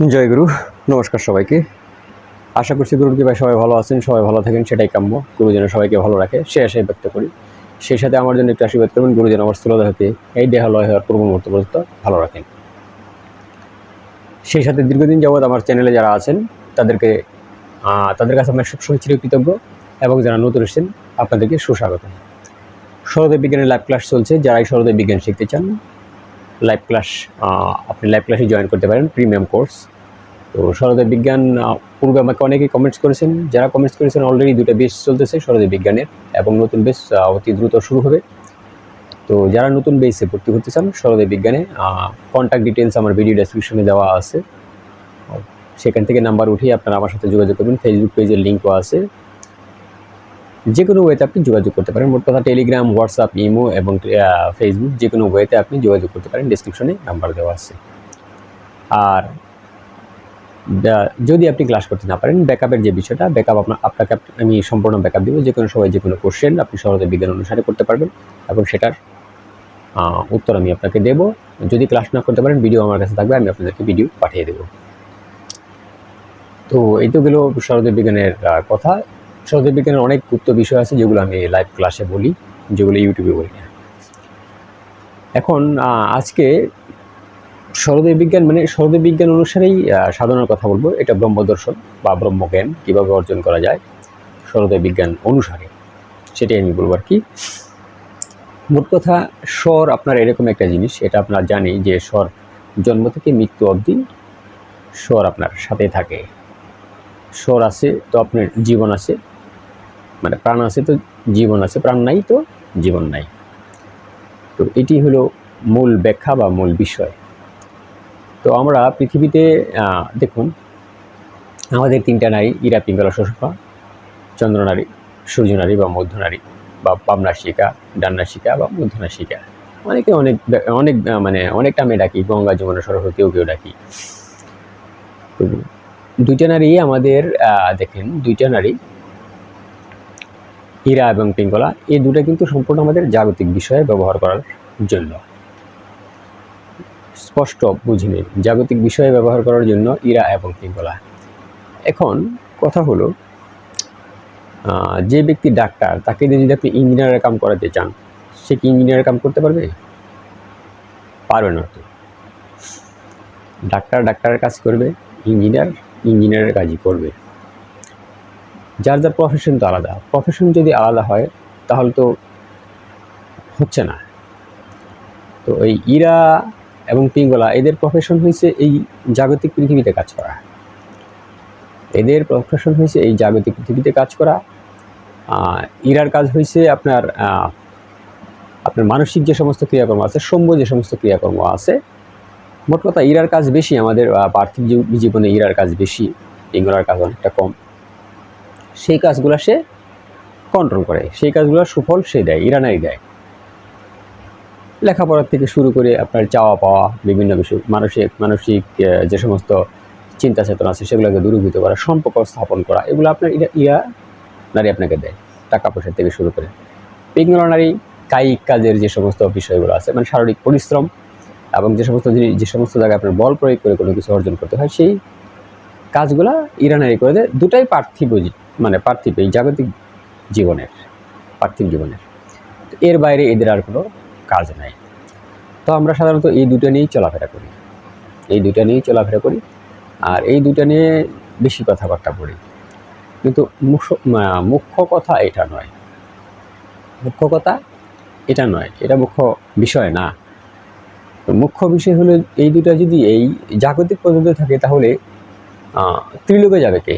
জয় গুরু। নমস্কার সবাইকে। আশা করছি গুরুর কৃপায় সবাই ভালো আছেন, সবাই ভালো থাকেন, সেটাই কাম্য। গুরু যেন সবাইকে ভালো রাখে সে আশাই ব্যক্ত করি। সেই সাথে আমার জন্য একটু আশীর্বাদ করবেন, গুরু যেন আমার স্থূলদেহকে এই দেহালয় হওয়ার পূর্ব মুহূর্ত পর্যন্ত ভালো রাখেন। সেই সাথে দীর্ঘদিন যাবৎ আমার চ্যানেলে যারা আছেন তাদের কাছে আমি সবসময় চিরকৃতজ্ঞ, এবং যারা নতুন এসেছেন আপনাদেরকে সুস্বাগত। সরোদয় বিজ্ঞানের লাইভ ক্লাস চলছে। যারা এই সরোদয় বিজ্ঞান শিখতে চান, লাইভ ক্লাস আপনি লাইভ ক্লাসে জয়েন করতে পারেন, প্রিমিয়াম কোর্স। তো সরোদয় বিজ্ঞান পূর্বে আমাকে অনেকেই কমেন্টস করেছেন। যারা কমেন্টস করেছেন অলরেডি 2টা বেচ চলতেছে সরোদয় বিজ্ঞানের, এবং নতুন বেচ অতি দ্রুত শুরু হবে। তো যারা নতুন বেচে ভর্তি হতে চান সরোদয় বিজ্ঞানে, কন্ট্যাক্ট ডিটেলস আমার ভিডিও ডেসক্রিপশনে দেওয়া আছে, সেখান থেকে নাম্বার উঠিয়ে আপনারা আমার সাথে যোগাযোগ করবেন। ফেসবুক পেজের লিঙ্কও আছে, যে কোনো ওয়েতে আপনি যোগাযোগ করতে পারেন। মোট কথা টেলিগ্রাম, হোয়াটসঅ্যাপ, ইমো এবং ফেসবুক, যে কোনো ওয়েতে আপনি যোগাযোগ করতে পারেন। ডেসক্রিপশনে নাম্বার দেওয়া আছে। আর যদি আপনি ক্লাস করতে না পারেন, ব্যাকআপের যে বিষয়টা, ব্যাকআপ আপনাকে আমি সম্পূর্ণ ব্যাকআপ দেবো। যে কোনো সময় যে কোনো কোশ্চেন আপনি সরোদয় বিজ্ঞান অনুসারে করতে পারবেন, এবং সেটার উত্তর আমি আপনাকে দেব। যদি ক্লাস না করতে পারেন, ভিডিও আমার কাছে থাকবে, আমি আপনাদেরকে ভিডিও পাঠিয়ে দেব। তো এই তো গেল সরোদয় বিজ্ঞানের কথা। সরোদয় বিজ্ঞানের অনেক গুপ্ত বিষয় আছে যেগুলো আমি লাইভ ক্লাসে বলি, যেগুলো ইউটিউবে বলি না। এখন আজকে সরোদয় বিজ্ঞান মানে সরোদয় বিজ্ঞান অনুসারেই সাধনার কথা বলবো। এটা ব্রহ্মদর্শন বা ব্রহ্মজ্ঞান কীভাবে অর্জন করা যায় সরোদয় বিজ্ঞান অনুসারে, সেটাই আমি বলবো আর কি। মোট কথা, স্বর আপনার এরকম একটা জিনিস, এটা আপনার জানি যে স্বর জন্ম থেকে মৃত্যু অবধি স্বর আপনার সাথে থাকে। স্বর আছে তো আপনার জীবন আছে, মানে প্রাণ আছে তো জীবন আছে, প্রাণ নাই তো জীবন নাই। তো এটি হলো মূল ব্যাখ্যা বা মূল বিষয়। তো আমরা পৃথিবীতে দেখুন, আমাদের 3টা নারী, ইরা, পিঙ্গলা, শোষপা, চন্দ্রনারী, সূর্যনারী বা মধ্যনারী, বা বামনাসিকা, ডাননাসিকা বা মধ্যনাসিকা। অনেকে অনেক অনেক মানে অনেক নামে ডাকি, গঙ্গা, যমুনা, সরস্বতীও কেউ ডাকি। তো 2টা নারী আমাদের দেখেন, 2টা নারী ইরা এবং পিঙ্গলা, এই দুটো কিন্তু সম্পূর্ণ আমাদের জাগতিক বিষয়ে ব্যবহার করার জন্য। স্পষ্ট বুঝে নিন, জাগতিক বিষয়ে ব্যবহার করার জন্য ইরা এবং পিঙ্গলা। এখন কথা হলো, যে ব্যক্তি ডাক্তার, তাকে যদি আপনি ইঞ্জিনিয়ারের কাম করাতে চান, সে কি ইঞ্জিনিয়ারের কাম করতে পারবে? পারবে না। তো ডাক্তার ডাক্তারের কাজ করবে, ইঞ্জিনিয়ার ইঞ্জিনিয়ারের কাজই করবে। যার যার প্রফেশন তো আলাদা। প্রফেশন যদি আলাদা হয় তাহলে তো হচ্ছে না। তো এই ইরা এবং পিঙ্গলা, এদের প্রফেশন হয়েছে এই জাগতিক পৃথিবীতে কাজ করা। এদের প্রফেশন হয়েছে এই জাগতিক পৃথিবীতে কাজ করা। ইরার কাজ হয়েছে আপনার মানসিক যে সমস্ত ক্রিয়াকর্ম আছে, সৌম্য যে সমস্ত ক্রিয়াকর্ম আছে। মোট কথা, ইরার কাজ বেশি, আমাদের পার্থিব জীবনে ইরার কাজ বেশি, পিঙ্গলার কাজ অনেকটা কম। সেই কাজগুলো সে কন্ট্রোল করে, সেই কাজগুলোর সুফল সে দেয়, ইরা নাই দেয়। লেখাপড়ার থেকে শুরু করে আপনার চাওয়া পাওয়া, বিভিন্ন বিষয়, মানসিক যে সমস্ত চিন্তা চেতনা আছে সেগুলোকে দূরীভূত করা, সম্পর্ক স্থাপন করা, এগুলো আপনার ইরা নারী আপনাকে দেয়, টাকা পয়সা থেকে শুরু করে। পিঙ্গলা নারী কায়িক কাজের যে সমস্ত বিষয়গুলো আছে, মানে শারীরিক পরিশ্রম, এবং যে সমস্ত জায়গায় আপনার বল প্রয়োগ করে কোনো কিছু অর্জন করতে হয়, সেই কাজগুলা ইরা নারী করে দেয়। দুটাই পার্থিব, মানে পার্থিব এই জাগতিক জীবনের, পার্থিব জীবনের। এর বাইরে এদের আর কোনো কাজ নাই। তো আমরা সাধারণত এই দুটো নিয়েই চলাফেরা করি, আর এই দুটো নিয়ে বেশি কথাবার্তা বলি। কিন্তু মুখ্য কথা এটা নয়, এটা মুখ্য বিষয় না। তো মুখ্য বিষয় হলো, এই দুটা যদি এই জাগতিক পদ্ধতি থাকে, তাহলে ত্রিলোকে যাবে কে?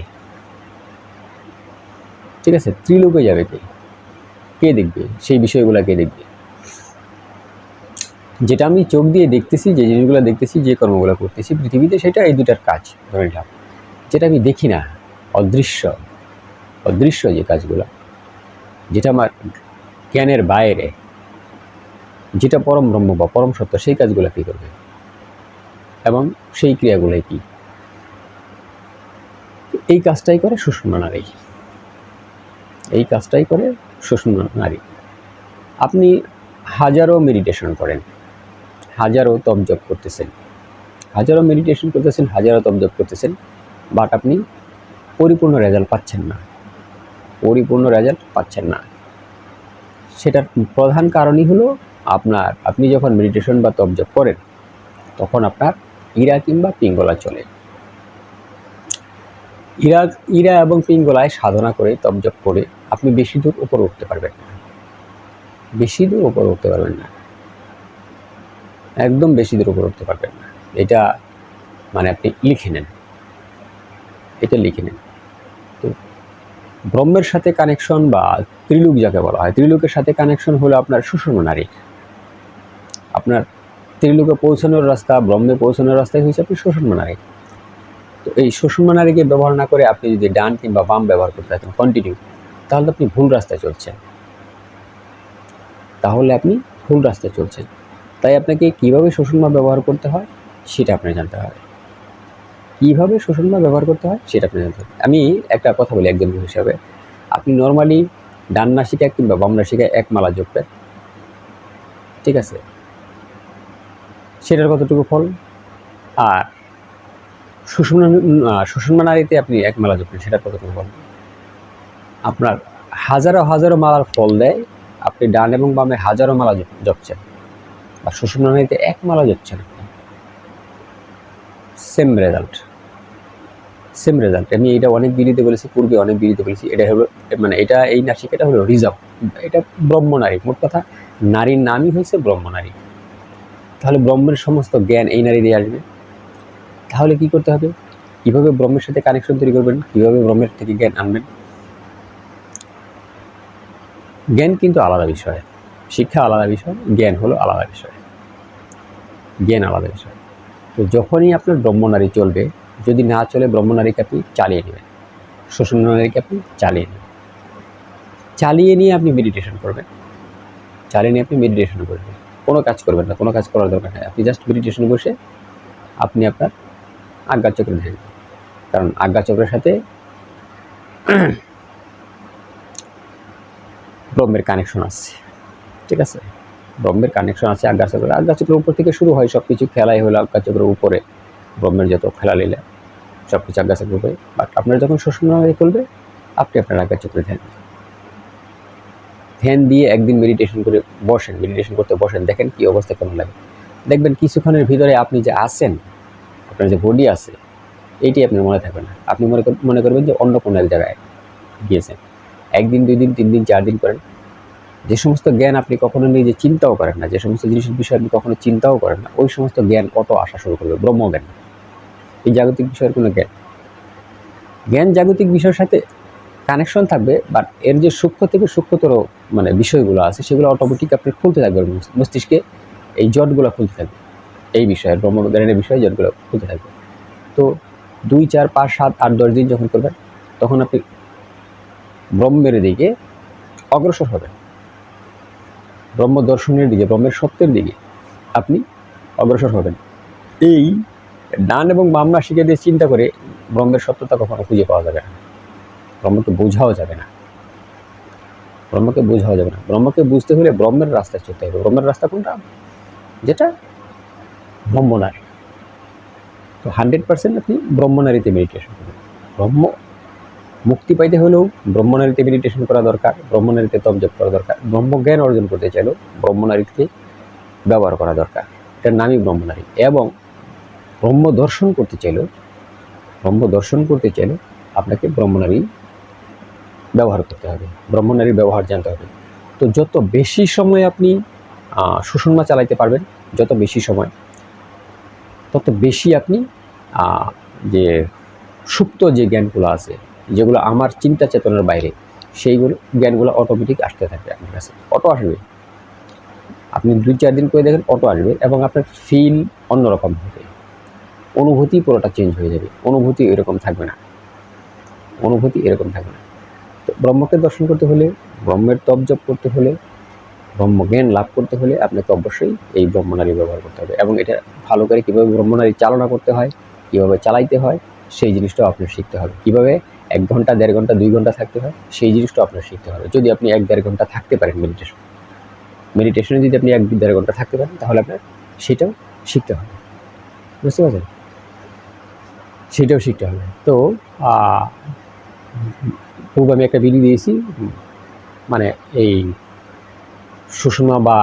ঠিক আছে, ত্রিলোকে যাবে কে দেখবে সেই বিষয়গুলো? কে দেখবে? যেটা আমি চোখ দিয়ে দেখতেছি, যে জিনিসগুলো দেখতেছি, যে কর্মগুলো করতেছি পৃথিবীতে, সেটা এই দুটার কাজ ধরে নিলাম। যেটা আমি দেখি না, অদৃশ্য যে কাজগুলো, যেটা আমার জ্ঞানের বাইরে, যেটা পরম ব্রহ্ম বা পরম সত্য, সেই কাজগুলো কী করবে, এবং সেই ক্রিয়াগুলোই কি? এই কাজটাই করে সুষুম্না নারী। আপনি হাজারো মেডিটেশন করেন, হাজারো তপ জপ করতেছেন, হাজারো মেডিটেশন করতেছেন, হাজারো তপ জপ করতেছেন, বাট আপনি পরিপূর্ণ রেজাল্ট পাচ্ছেন না, পরিপূর্ণ রেজাল্ট পাচ্ছেন না। সেটার প্রধান কারণই হলো আপনি যখন মেডিটেশন বা তপ জপ করেন তখন আপনার ইরা কিংবা পিঙ্গলা চলে। ইরা এবং পিঙ্গলায় সাধনা করে তপ জপ করে আপনি বেশি দূর উপরে উঠতে পারবেন না, বেশি দূর উপরে উঠতে পারবেন না, একদম বেশি দূর উপরে উঠতে পারবেন না। এটা মানে আপনি লিখে নেন, এটা লিখে নেন। তো ব্রহ্মের সাথে কানেকশন বা ত্রিলোক যাকে বলা হয়, ত্রিলোকের সাথে কানেকশন হলো আপনার সুষুম্না নাড়ি। আপনার ত্রিলোকে পৌঁছানোর রাস্তা, ব্রহ্মে পৌঁছানোর রাস্তায় হয়েছে আপনি সুষুম্না নাড়ি। তো এই সুষুম্না নাড়িকে ব্যবহার না করে আপনি যদি ডান কিংবা বাম ব্যবহার করতে থাকেন কন্টিনিউ, তাহলে আপনি ভুল রাস্তায় চলছেন, তাহলে আপনি ভুল রাস্তায় চলছেন। তাই আপনাকে কীভাবে সুষুম্না ব্যবহার করতে হয় সেটা আপনার জানতে হবে, কীভাবে সুষুম্না ব্যবহার করতে হয় সেটা আপনি জানতে হবে। আমি একটা কথা বলি একজন হিসাবে, আপনি নর্মালি ডান নাসিকা কিংবা বাম নাসিকায় এক মালা জপবেন, ঠিক আছে, সেটার কতটুকু ফল, আর সুষুম্না নাড়িতে আপনি এক মালা জপবেন সেটার কতটুকু ফল। আপনার হাজারো হাজারো মালার ফল দেয় আপনি ডান এবং বামে হাজারো মালা জপছেন, বা সুষুম্না নাড়িতে এক মালা জপছেন, সেম রেজাল্ট, সেম রেজাল্ট। আমি এটা অনেক ভিডিওতে বলেছি, পূর্বে অনেক ভিডিওতে বলেছি। এটা হলো মানে এটা এই নাসিকাটা হলো রিজার্ভ, এটা ব্রহ্মনারী। মোট কথা নারীর নামই হয়েছে ব্রহ্মনারী। তাহলে ব্রহ্মের সমস্ত জ্ঞান এই নারী দিয়ে আসবে। তাহলে কি করতে হবে, কীভাবে ব্রহ্মের সাথে কানেকশন তৈরি করবেন, কীভাবে ব্রহ্মের থেকে জ্ঞান আনবেন। জ্ঞান কিন্তু আলাদা বিষয়, শিক্ষা আলাদা বিষয়, জ্ঞান হলো আলাদা বিষয়, জ্ঞান আলাদা বিষয়। তো যখনই আপনার ব্রহ্মনারী চলবে, যদি না চলে ব্রহ্মনারীকে আপনি চালিয়ে নেবেন, সুষুম্না নারীকে আপনি চালিয়ে নেবেন, চালিয়ে নিয়ে আপনি মেডিটেশন করবেন, চালিয়ে নিয়ে আপনি মেডিটেশন করবেন। কোনো কাজ করবেন না, কোনো কাজ করার দরকার নেই, আপনি জাস্ট মেডিটেশন বসে আপনি আপনার আজ্ঞা চক্র ধ্যান, কারণ আজ্ঞা চক্রের সাথে ব্রহ্মের কানেকশন আছে, ঠিক আছে, ব্রহ্মের কানেকশন আছে আজ্ঞা চক্র। আজ্ঞা চক্রের উপর থেকে শুরু হয় সব কিছু, খেলাই হলো আজ্ঞা চক্রের উপরে, ব্রহ্মের যত খেলা লীলা সব কিছু আজ্ঞা চক্রের উপরে। বাট আপনার যখন সুষুম্না নাড়ি খুলবে আপনি আপনার আজ্ঞা চক্রে ধ্যান দিয়ে একদিন মেডিটেশন করে বসেন, মেডিটেশন করতে বসেন, দেখেন কী অবস্থা কেমন লাগে। দেখবেন কিছুক্ষণের ভিতরে আপনি যে আছেন, আপনার যে বডি আছে এইটি আপনার মনে থাকবে না, আপনি মনে করবেন যে অন্য কোনো এক জায়গায় গিয়েছেন। একদিন, 2 দিন, 3 দিন, 4 দিন করেন, যে সমস্ত জ্ঞান আপনি কখনো নিজে চিন্তাও করেন না, যে সমস্ত জিনিসের বিষয়ে আপনি কখনো চিন্তাও করেন না, ওই সমস্ত জ্ঞান কত আসা শুরু করবে, ব্রহ্মজ্ঞান, এই জাগতিক বিষয়ের কোনো জ্ঞান জাগতিক বিষয়ের সাথে কানেকশন থাকবে, বাট এর যে সূক্ষ্ম থেকে সূক্ষ্মতর মানে বিষয়গুলো আছে সেগুলো অটোমেটিক আপনি খুলতে থাকবে, মস্তিষ্কে এই জটগুলো খুলতে থাকবে, এই বিষয়ে ব্রহ্মজ্ঞানের বিষয়ে জটগুলো খুলতে থাকবে। তো 2, 4, 5, 7, 8, 10 দিন যখন করবেন তখন আপনি ব্রহ্মের দিকে অগ্রসর হবেন, ব্রহ্ম দর্শনের দিকে, ব্রহ্মের সত্যের দিকে আপনি অগ্রসর হবেন। এই ডান এবং বাম নাসিকা দিয়ে চিন্তা করে ব্রহ্মের সত্যতা কখনো খুঁজে পাওয়া যাবে না, ব্রহ্মকে বোঝাও যাবে না, ব্রহ্মকে বোঝাও যাবে না। ব্রহ্মকে বুঝতে হলে ব্রহ্মের রাস্তায় চলতে হবে। ব্রহ্মের রাস্তা কোনটা, যেটা ব্রহ্মনারী। তো 100% আপনি ব্রহ্মনারীতে মেডিটেশন করবেন। ব্রহ্ম মুক্তি পাইতে হলেও ব্রহ্মনারীতে মেডিটেশন করা দরকার, ব্রহ্মনারীতে তপ জপ করা দরকার। ব্রহ্মজ্ঞান অর্জন করতে চাইলেও ব্রহ্মনারীকে ব্যবহার করা দরকার, এটার নামই ব্রহ্মনারী। এবং ব্রহ্ম দর্শন করতে চাইলেও আপনাকে ব্রহ্মনারী ব্যবহার করতে হবে, ব্রহ্মনারীর ব্যবহার জানতে হবে। তো যত বেশি সময় আপনি সুষুম্না চালাইতে পারবেন, যত বেশি সময়, তত বেশি আপনি যে সুপ্ত যে জ্ঞানগুলো আছে, যেগুলো আমার চিন্তা চেতনার বাইরে, সেইগুলো জ্ঞানগুলো অটোমেটিক আসতে থাকবে আপনার কাছে, অটো আসবে। আপনি 2-4 দিন করে দেখেন অটো আসবে, এবং আপনার ফিল অন্যরকম হবে, অনুভূতি পুরোটা চেঞ্জ হয়ে যাবে, অনুভূতি এরকম থাকবে না, অনুভূতি এরকম থাকবে না। তো ব্রহ্মকে দর্শন করতে হলে, ব্রহ্মের তপ জপ করতে হলে, ব্রহ্মজ্ঞান লাভ করতে হলে আপনাকে অবশ্যই এই ব্রহ্মনারী ব্যবহার করতে হবে। এবং এটা ভালো করে কীভাবে ব্রহ্মনারী চালনা করতে হয়, কীভাবে চালাইতে হয়, সেই জিনিসটাও আপনার শিখতে হবে। কীভাবে 1 ঘন্টা, 1.5 ঘন্টা, 2 ঘন্টা থাকতে হয়, সেই জিনিসটাও আপনার শিখতে হবে। যদি আপনি 1-1.5 ঘন্টা থাকতে পারেন মেডিটেশনে যদি আপনি 1-1.5 ঘন্টা থাকতে পারেন, তাহলে আপনার সেটাও শিখতে হবে। বুঝতে পারছেন? সেটাও শিখতে হবে। তো পূর্বে আমি একটা ভিডিও দিয়েছি, মানে এই সুষমা বা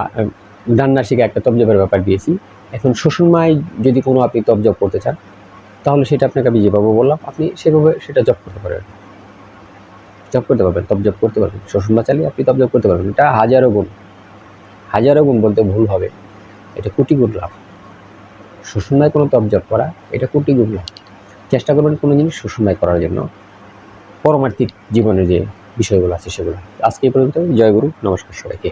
রান্না শিখে একটা তবজবের ব্যাপার দিয়েছি। এখন সুষমায় যদি কোনো আপনি তবজব করতে চান, তাহলে সেটা আপনাকে আমি যেভাবে বললাম, আপনি সেভাবে সেটা জব করতে পারবেন, তবজব করতে পারবেন। সুষমা চালিয়ে আপনি তবজব করতে পারবেন। এটা হাজারো গুণ বলতে ভুল হবে, এটা কোটি গুণ লাভ। সুষমায় কোনো তবজব করা, এটা কোটি গুণ লাভ। চেষ্টা করবেন কোনো জিনিস সুষমায় করার জন্য, পরমার্থিক জীবনের যে বিষয়গুলো আছে সেগুলো। আজকে এই পর্যন্ত। জয় গুরু, নমস্কার সবাইকে।